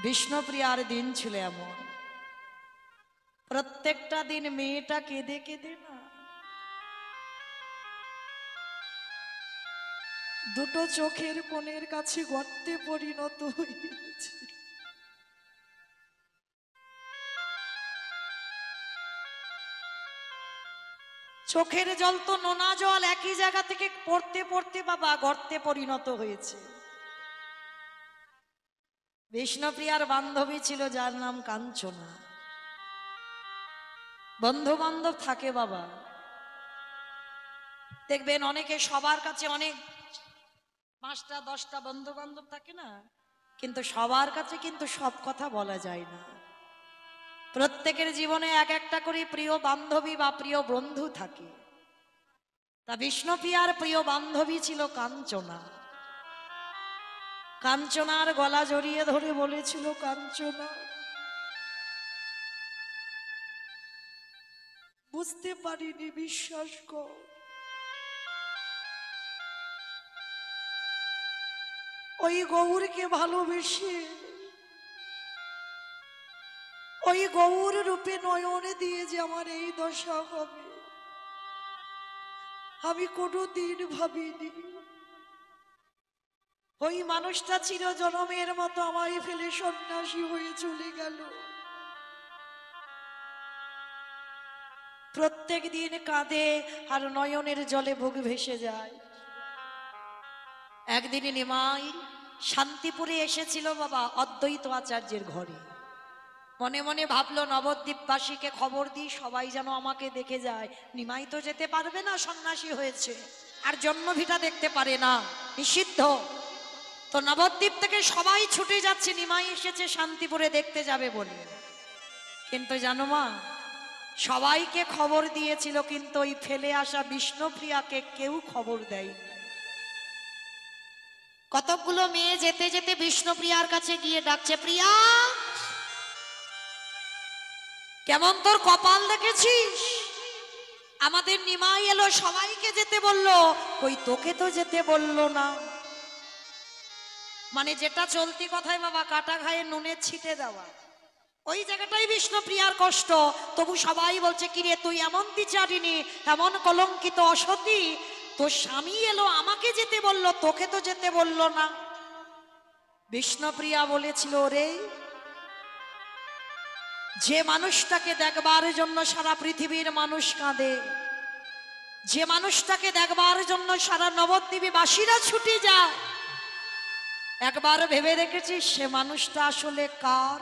বিষ্ণুপ্রিয়ার দিন ছিল এমন, প্রত্যেকটা দিন মেয়েটা কেঁদে কেঁদে না দুটো চোখের কোণের কাছে গর্তে পরিণত হয়ে গেছে। চোখের জল তো নোনা জল একই জায়গা থেকে পড়তে পড়তে বাবা গর্তে পরিণত হয়েছে। বিষ্ণুপ্রিয়ার বান্ধবী ছিল যার নাম কাঞ্চনা। বন্ধু বান্ধব থাকে বাবা, দেখবেন অনেকে সবার কাছে অনেক 5টা 10টা বন্ধু বান্ধব থাকে না, কিন্তু সবার কাছে কিন্তু সব কথা বলা যায় না। প্রত্যেকের জীবনে এক একটা করে প্রিয় বান্ধবী বা প্রিয় বন্ধু থাকে। তা বিষ্ণুপ্রিয়ার প্রিয় বান্ধবী ছিল কাঞ্চনা। কাঞ্চনার গলা জড়িয়ে ধরে বলেছিল, কাঞ্চনা বুঝতে পারিনি, বিশ্বাস কর, ওই গৌরকে ভালোবেসে ওই গৌর রূপে নয়নে দিয়ে যে আমার এই দশা হবে আমি কোনোদিন ভাবিনি। ওই মানুষটা চির জনমের মতো আমায় ফেলে সন্ন্যাসী হয়ে চলে গেল। প্রত্যেক দিন কাঁদে আর নয়নের জলে বুক ভেসে যায়। একদিন নিমাই শান্তিপুরে এসেছিল বাবা অদ্বৈত আচার্যের ঘরে। মনে মনে ভাবলো নবদ্বীপবাসীকে খবর দিই, সবাই যেন আমাকে দেখে যায়। নিমাই তো যেতে পারবে না, সন্ন্যাসী হয়েছে, আর জন্মভিটা দেখতে পারে না, নিষিদ্ধ। তো নবদ্বীপ থেকে সবাই ছুটে যাচ্ছে, নিমাই এসেছে শান্তিপুরে দেখতে যাবে বলে। কিন্তু জানো মা, সবাইকে খবর দিয়েছিল, কিন্তু ওই ফেলে আসা বিষ্ণুপ্রিয়াকে কেউ খবর দেয়। কতকগুলো মেয়ে যেতে যেতে বিষ্ণুপ্রিয়ার কাছে গিয়ে ডাকছে, প্রিয়া কেমন তোর কপাল দেখেছিস? আমাদের নিমাই এলো, সবাইকে যেতে বললো, কই তোকে তো যেতে বললো না। মানে যেটা চলতি কথায় বাবা, কাটা ঘায়ে নুনের ছিটে দেওয়া, ওই জায়গাটাই বিষ্ণুপ্রিয়ার কষ্ট। তবু সবাই বলছে, কিরে তুই এমন বিচারিনি, এমন কলঙ্কিত অসতী, তোর স্বামী এলো আমাকে যেতে বললো, তোকে তো যেতে বললো না। বিষ্ণুপ্রিয়া বলেছিল, রে যে মানুষটাকে দেখবার জন্য সারা পৃথিবীর মানুষ কাঁদে, যে মানুষটাকে দেখবার জন্য সারা নবদ্বীপী বাসীরা ছুটে যায়, একবার ভেবে রেখেছিস সে মানুষটা আসলে কার?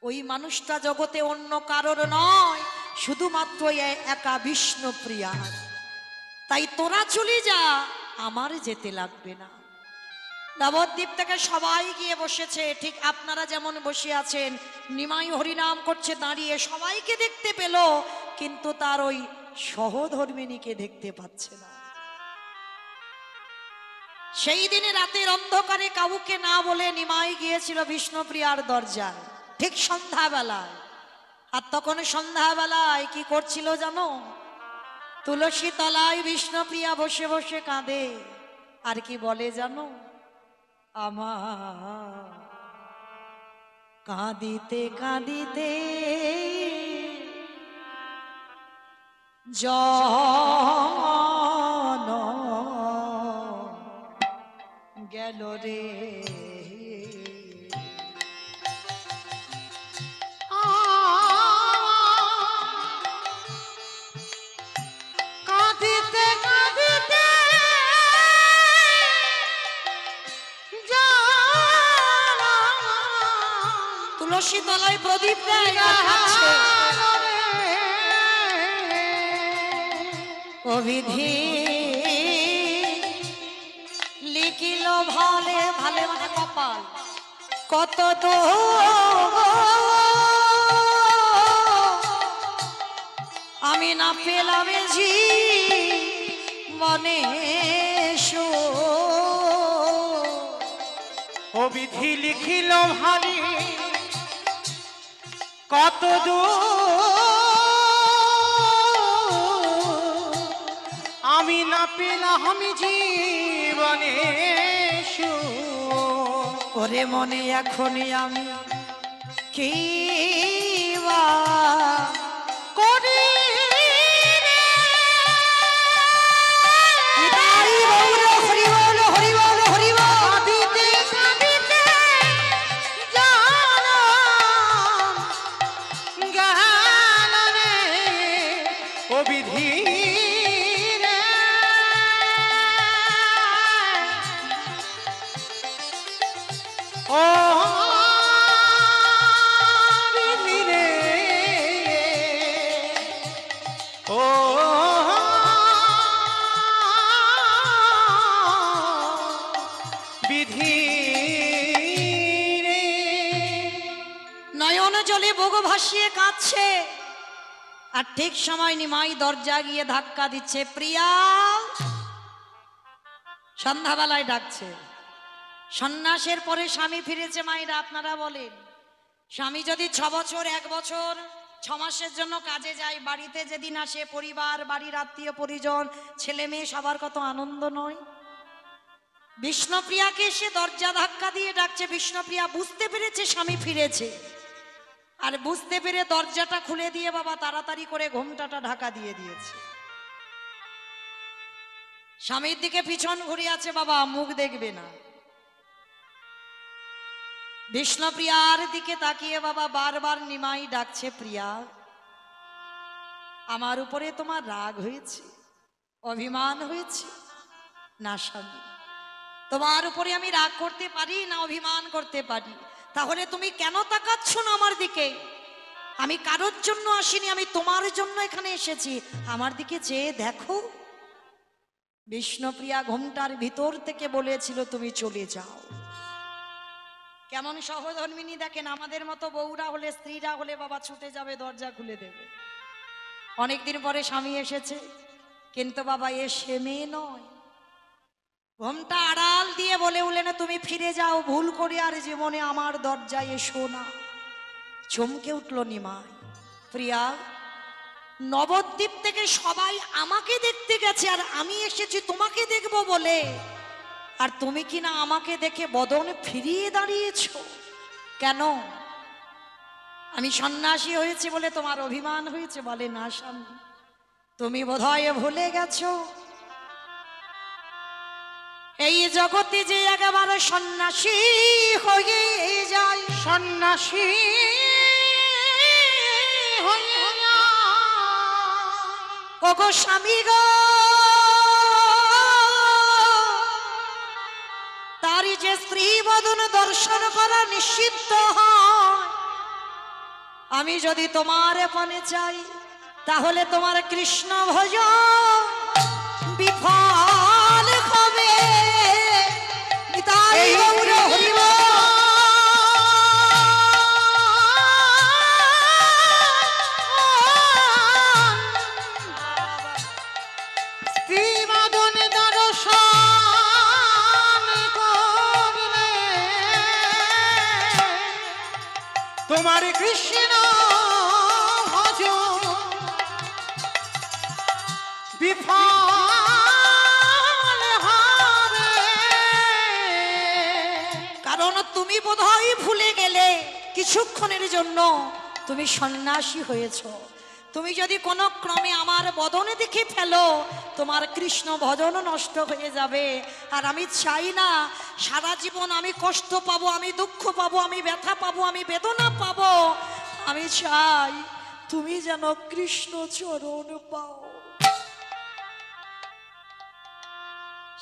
ওই মানুষটা জগতে অন্য কারোর নয়, শুধুমাত্র একা বিষ্ণুপ্রিয়া। তাই তোরা চলে যা, আমার যেতে লাগবে না। নবদ্বীপ থেকে সবাই গিয়ে বসেছে, ঠিক আপনারা যেমন বসে আছেন। নিমাই হরিনাম করছে দাঁড়িয়ে, সবাইকে দেখতে পেল, কিন্তু তার ওই সহধর্মিনীকে দেখতে পাচ্ছে না। সেই দিনে রাতের অন্ধকারে কাউকে না বলে নিমাই গিয়েছিল বিষ্ণুপ্রিয়ার দরজায়, ঠিক সন্ধ্যাবেলায়। আর তখন সন্ধ্যাবেলায় কি করছিল জানো? তুলসী তলায় বিষ্ণুপ্রিয়া বসে বসে কাঁদে, আর কি বলে জানো? আমার কাঁদিতে কাঁদিতে জন গেল রে, কাঁদিতে কাঁদিতে তুলসী তলায় প্রদীপ দেয় আর কাঁদছে। অবিধি লিখিল ভালে, ভালে মানে কপাল, কত তো আমি না পেলাম জীবনে ও বিধি লিখিল ভালি কত আমি না পেলাম জীবনে। ওরে মনে এখনই আমি কি করি ভাসিয়ে কাঁদছে। আর ঠিক সময় নিমাই দরজা গিয়ে ধাক্কা দিচ্ছে, প্রিয়া। সন্ধ্যাবেলায় ডাকছে। সন্ন্যাসের পরে স্বামী ফিরেছে। মায়েরা আপনারা বলেন, স্বামী যদি 6 বছর 1 বছর 6 মাসের জন্য কাজে যায়, বাড়িতে যেদিন আসে পরিবার, বাড়ির আত্মীয় পরিজন, ছেলে মেয়ে সবার কত আনন্দ নয়। বিষ্ণুপ্রিয়াকে এসে দরজা ধাক্কা দিয়ে ডাকছে। বিষ্ণুপ্রিয়া বুঝতে পেরেছে স্বামী ফিরেছে, আর বুঝতে পেরে দরজাটা খুলে দিয়ে বাবা তাড়াতাড়ি করে ঘোমটাটা ঢাকা দিয়ে দিয়েছে। স্বামীর দিকে পিছন ঘুরে আছে, বাবা মুখ দেখবে না। বিষ্ণুপ্রিয়ার দিকে তাকিয়ে বাবা বারবার নিমাই ডাকছে, প্রিয়া আমার উপরে তোমার রাগ হয়েছে, অভিমান হয়েছে? না স্বামী, তোমার উপরে আমি রাগ করতে পারি না অভিমান করতে পারি? তাহলে তুমি কেন তাকাচ্ছ না আমার দিকে? আমি কারোর জন্য আসিনি, আমি তোমার জন্য এখানে এসেছি। আমার দিকে চেয়ে দেখো। বিষ্ণুপ্রিয়া ঘোমটার ভিতর থেকে বলেছিল তুমি চলে যাও। কেমন সহধর্মিনী দেখেন, আমাদের মতো বউরা হলে, স্ত্রীরা হলে বাবা ছুটে যাবে, দরজা খুলে দেবে। অনেকদিন পরে স্বামী এসেছে, কিন্তু বাবা এ সে মেয়ে নয়। ঘোমটা আড়াল দিয়ে বলে উঠলেন তুমি ফিরে যাও, ভুল করে আর জীবনে আমার দরজায় এসো না। চমকে উঠল নিমাই। প্রিয়া, নবদ্বীপ থেকে সবাই আমাকে দেখতে গেছে, আর আমি এসেছি তোমাকে দেখবো বলে, আর তুমি কিনা আমাকে দেখে বদন ফিরিয়ে দাঁড়িয়েছ কেন? আমি সন্ন্যাসী হয়েছি বলে তোমার অভিমান হয়েছে? বলে না স্বামী, তুমি বোধহয় ভুলে গেছো এই জগতে যে একেবারে সন্ন্যাসী হয়ে যায়, সন্ন্যাসী হয়ে ওগো স্বামী গো, তারই যে স্ত্রী বদন দর্শন করা নিষিদ্ধ হয়। আমি যদি তোমার পানে চাই, তাহলে তোমার কৃষ্ণ ভজন বিফল হবে। নিতাই গৌর হরি বল। শ্রীমদন দর্শন করলে তোমার কৃষ্ণ ভজন বিফল হবে। কারণ তুমি বোধহয় ভুলে গেলে কিছুক্ষণের জন্য তুমি সন্ন্যাসী হয়েছ। তুমি যদি কোনো ক্রমে আমার বদনে দেখে ফেলো, তোমার কৃষ্ণ ভজন নষ্ট হয়ে যাবে। আর আমি চাই না সারা জীবন আমি কষ্ট পাবো, আমি দুঃখ পাবো, আমি ব্যথা পাবো, আমি বেদনা পাবো। আমি চাই তুমি যেন কৃষ্ণ চরণ পাও।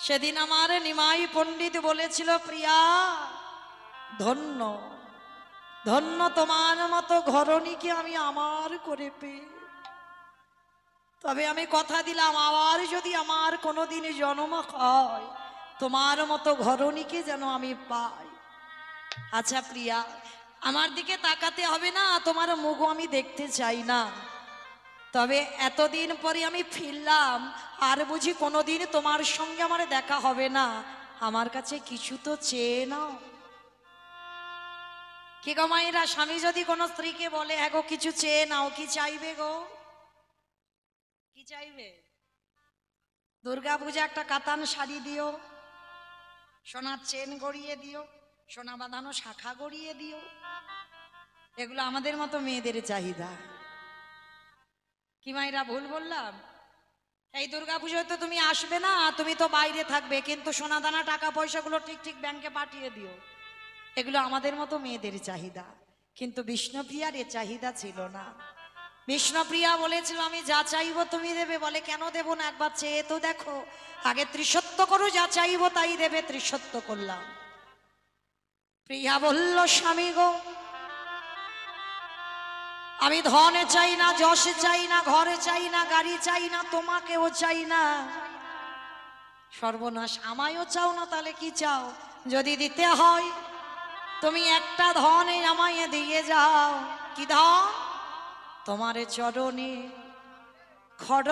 সেদিন আমার নিমাই পণ্ডিত বলেছিল প্রিয়া, ধন্য ধন্য তোমার মতো ঘরণীকে আমি আমার করে পেয়ে। তবে আমি কথা দিলাম, আবার যদি আমার কোনোদিন জন্ম হয়, তোমার মতো ঘরণীকে যেন আমি পাই। আচ্ছা প্রিয়া, আমার দিকে তাকাতে হবে না, তোমার মুখ আমি দেখতে চাই না। তবে এতদিন পরে আমি ফিরলাম, আর বুঝি কোনোদিন তোমার সঙ্গে আমার দেখা হবে না। আমার কাছে কিছু তো চেয়ে নাও। কি গো মায়েরা, স্বামী যদি কোনো স্ত্রীকে বলে হ্যাঁ গো কিছু চেয়ে নাও, কি চাইবে গো? কি চাইবে? দুর্গা পূজা একটা কাতান শাড়ি দিও, সোনার চেন গড়িয়ে দিও, সোনা বাঁধানো শাখা গড়িয়ে দিও। এগুলো আমাদের মতো মেয়েদের চাহিদা। কি মায়েরা ভুল বললাম? এই দুর্গা পুজোয় তো তুমি আসবে না, তুমি তো বাইরে থাকবে, কিন্তু সোনা দানা টাকা পয়সাগুলো ঠিক ঠিক ব্যাংকে পাঠিয়ে দিও। এগুলো আমাদের মতো মেয়েদের চাহিদা। কিন্তু বিষ্ণুপ্রিয়ার এ চাহিদা ছিল না। বিষ্ণুপ্রিয়া বলেছিল আমি যা চাইবো তুমি দেবে। বলে কেন দেব না, একবার চেয়ে তো দেখো। আগে ত্রিসত্য করো, যা চাইবো তাই দেবে। ত্রিসত্য করলাম। প্রিয়া বলল স্বামী গো, আমি ধনে চাই না, যশে চাই না, ঘরে চাই না, গাড়ি চাই না, তোমাকেও চাই না। সর্বনাশ, আমায়ও চাও না, তাহলে কি চাও? যদি দিতে হয় তুমি একটা ধন আমায় দিয়ে যাও। কি ধন? তোমার চরণে খড়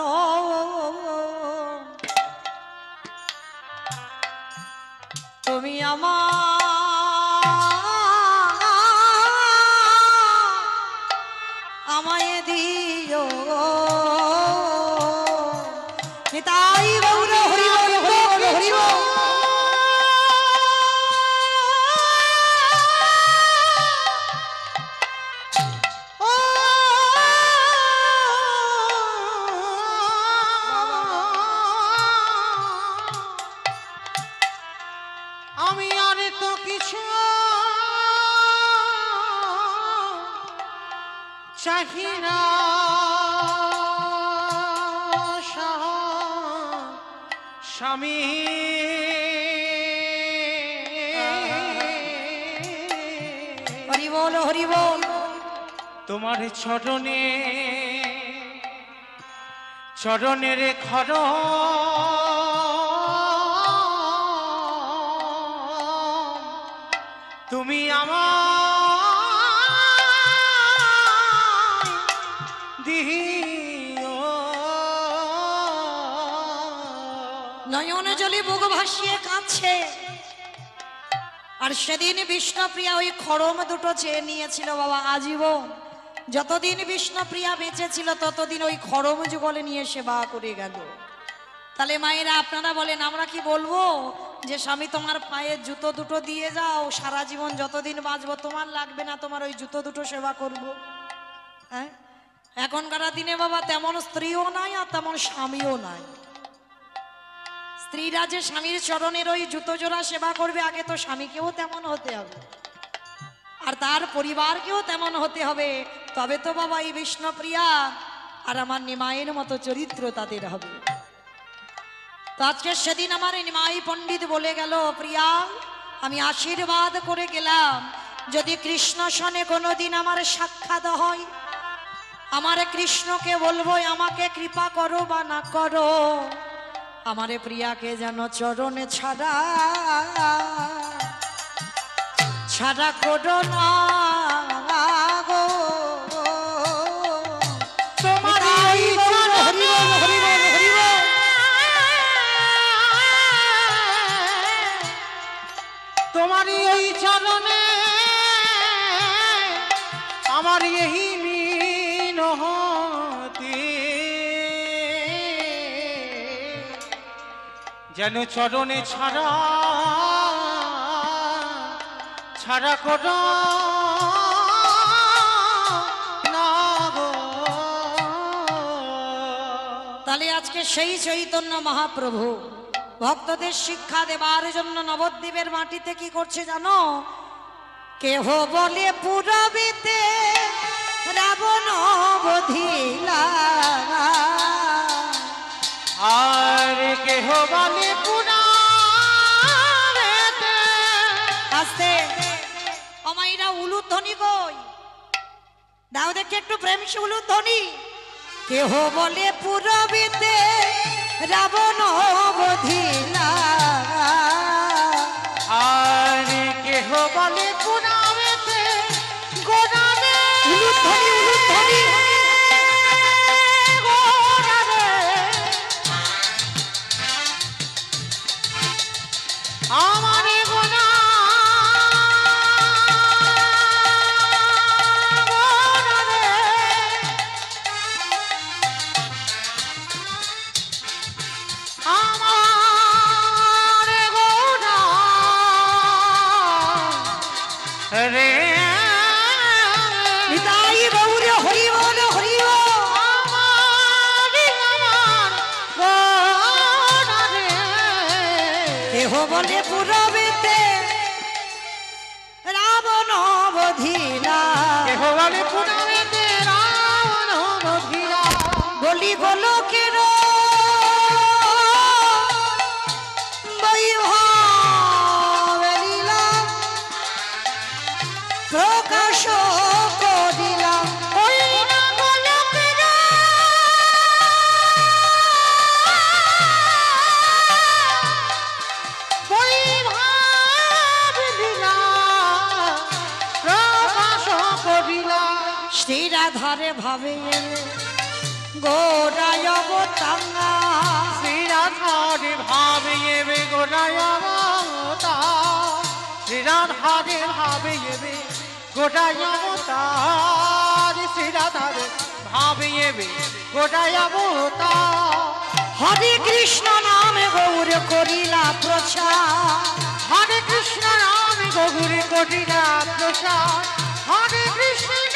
তুমি আমায় দিও। নিতাই গৌর হরি বল, হরি বল, হরি বল। আমি আর তো কিছু চাহি না, স্বামী হরি বল হরি বল। তোমার চরণে চরণের খর তুমি আমার দিও। নয়নে জলে বুক ভাসিয়ে কাঁদছে। আর সেদিন বিষ্ণুপ্রিয়া ওই খড়ম দুটো চেয়ে নিয়েছিল বাবা আজীবন। যতদিন বিষ্ণুপ্রিয়া বেঁচে ছিল ততদিন ওই খড়ম যুগলে নিয়ে সেবা করে গেল। তাহলে মায়েরা আপনারা বলেন আমরা কি বলবো যে স্বামী তোমার পায়ের জুতো দুটো দিয়ে যাও, সারা জীবন যতদিন বাঁচবো তোমার লাগবে না, তোমার ওই জুতো দুটো সেবা করব? হ্যাঁ, এখনকার দিনে বাবা তেমন স্ত্রীও নাই আর তেমন স্বামীও নাই। স্ত্রীরা যে স্বামীর চরণের ওই জুতো জোড়া সেবা করবে, আগে তো স্বামীকেও তেমন হতে হবে আর তার পরিবারকেও তেমন হতে হবে, তবে তো বাবা এই বিষ্ণুপ্রিয়া আর আমার নিমাইয়ের মতো চরিত্র তাদের হবে। তো আজকে সেদিন আমার নিমাই পণ্ডিত বলে গেল, প্রিয়া আমি আশীর্বাদ করে গেলাম, যদি কৃষ্ণ সনে কোনোদিন আমার সাক্ষাৎ হয়, আমার কৃষ্ণকে বলবো আমাকে কৃপা করো বা না করো, আমারে প্রিয়াকে যেন চরণে ছাড়া ছাড়া করো না গো। তোমার হরি বল হরি বল হরি বল হরি বল। তোমারই এই চরণে আমার এই মিনতি, যেন চরণে ছাড়া ছাড়া করো না গো। তাহলে আজকে সেই চৈতন্য মহাপ্রভু ভক্তদের শিক্ষা দেবার জন্য নবদ্বীপের মাটিতে কি করছে জানো? কেহ বলে পুরবিতে রাবণ বধিলা, আর কেহ বলে পুরাণেতে। আস্তে অমাইরা উলুধ্বনি কই দাও দেখি একটু প্রেম সে উলুধ্বনি। কেহ বলে পুরবিতে রাবণ বধিলা, আর কেহ বলে পুরাণেতে গোড়াবে। উলুধ্বনি উলুধ্বনি। আমার গোনা আমার গোনা রে নিতাই গৌরে হরি বল হরি বল। কেহ বলে পুরবিতে রাবণ বধিলা, কেহ বলে পুরাণেতে রাবণ বধিলা। বলি গোলকের বৈভব লীলা প্রকাশ করিলা। ওই না গোলকের বৈভব লীলা প্রকাশ করিলা। শ্রীরাধারে ভাবে এলে গোরায় অবতাঙ্গা, শ্রীরাধারে ভাবে এবে গোটায় অবতার। শ্রীরাধারে ভাবে এবে গোটায় অবতার। শ্রীরাধারে ভাবে এবে গোটায় অবতার। হরে কৃষ্ণ নামে গৌর করিলা প্রচার, হরে কৃষ্ণ নাম গৌরী করিলা প্রসাদ। হরে কৃষ্ণ নাম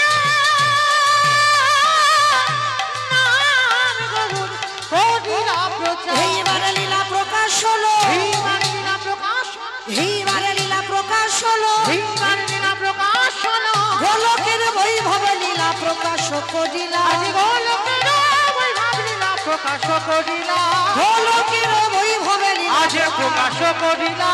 গৌর করিলা প্রচার। এইবারে লীলা প্রকাশ হলো, এইবার লীলা প্রকাশ হলো। এইবারে লীলা প্রকাশ হলো, এইবার লীলা প্রকাশ হলো। গোলকের বৈভব লীলা প্রকাশ করিলা, আজ গোলকের বৈভব লীলা প্রকাশ করিলা। গোলকের বৈভব লীলা আজ প্রকাশ করিলা।